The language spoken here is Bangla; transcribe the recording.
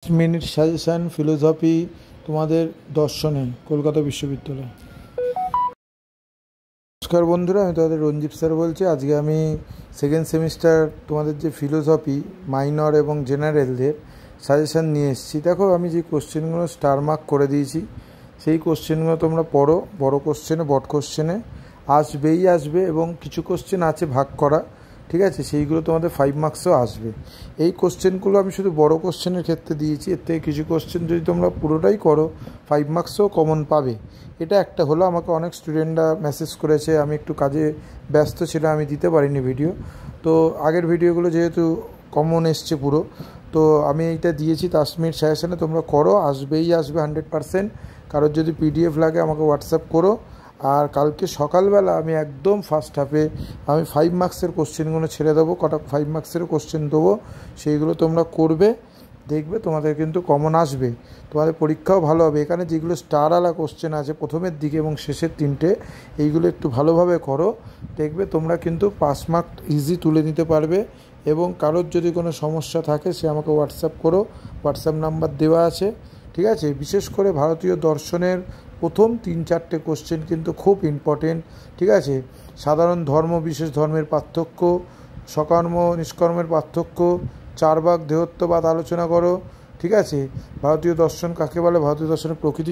মিনিট সাজেশান ফিলোসফি তোমাদের দর্শনে কলকাতা বিশ্ববিদ্যালয়। নমস্কার বন্ধুরা, আমি তোমাদের রঞ্জিত স্যার বলছি। আজকে আমি সেকেন্ড সেমিস্টার তোমাদের যে ফিলোসফি মাইনর এবং জেনারেলদের সাজেশান নিয়ে এসেছি। দেখো, আমি যে কোশ্চেনগুলো স্টার মার্ক করে দিয়েছি সেই কোশ্চেনগুলো তোমরা পড়ো। বড় কোশ্চেনে বট কোশ্চেনে আসবেই আসবে, এবং কিছু কোশ্চেন আছে ভাগ করা, ঠিক আছে, সেইগুলো তোমাদের 5 মার্কসও আসবে। এই কোশ্চেনগুলো আমি শুধু বড় কোশ্চেনের ক্ষেত্রে দিয়েছি। এর থেকে কিছু কোশ্চেন যদি তোমরা পুরোটাই করো 5 মার্কসও কমন পাবে। এটা একটা হলো। আমাকে অনেক স্টুডেন্টরা মেসেজ করেছে, আমি একটু কাজে ব্যস্ত ছিলাম, আমি দিতে পারিনি ভিডিও। তো আগের ভিডিওগুলো যেহেতু কমন এসছে পুরো, তো আমি এইটা দিয়েছি তাসমির সাজেশানে। তোমরা করো, আসবেই আসবে 100%। কারোর যদি পিডিএফ লাগে আমাকে হোয়াটসঅ্যাপ করো। আর কালকে সকালবেলা আমি একদম ফার্স্ট হাফে আমি 5 মার্কসের কোশ্চেনগুলো ছেড়ে দেবো। কটা 5 মার্কসের কোশ্চেন দেবো, সেইগুলো তোমরা করবে, দেখবে তোমাদের কিন্তু কমন আসবে, তোমাদের পরীক্ষাও ভালো হবে। এখানে যেগুলো স্টারওয়ালা কোশ্চেন আছে প্রথমের দিকে এবং শেষের তিনটে, এইগুলো একটু ভালোভাবে করো, দেখবে তোমরা কিন্তু 5 মার্ক ইজি তুলে নিতে পারবে। এবং কারোর যদি কোনো সমস্যা থাকে সে আমাকে হোয়াটসঅ্যাপ করো, হোয়াটসঅ্যাপ নাম্বার দেওয়া আছে, ঠিক আছে। বিশেষ করে ভারতীয় দর্শনের প্রথম 3-4টে কোশ্চেন কিন্তু খুব ইম্পর্টেন্ট, ঠিক আছে। সাধারণ ধর্ম বিশেষ ধর্মের পার্থক্য, সকর্ম নিষ্কর্মের পার্থক্য, 4 ভাগ দেহত্ববাদ আলোচনা করো, ঠিক আছে। ভারতীয় দর্শন কাকে বলে, ভারতীয় দর্শনের প্রকৃতি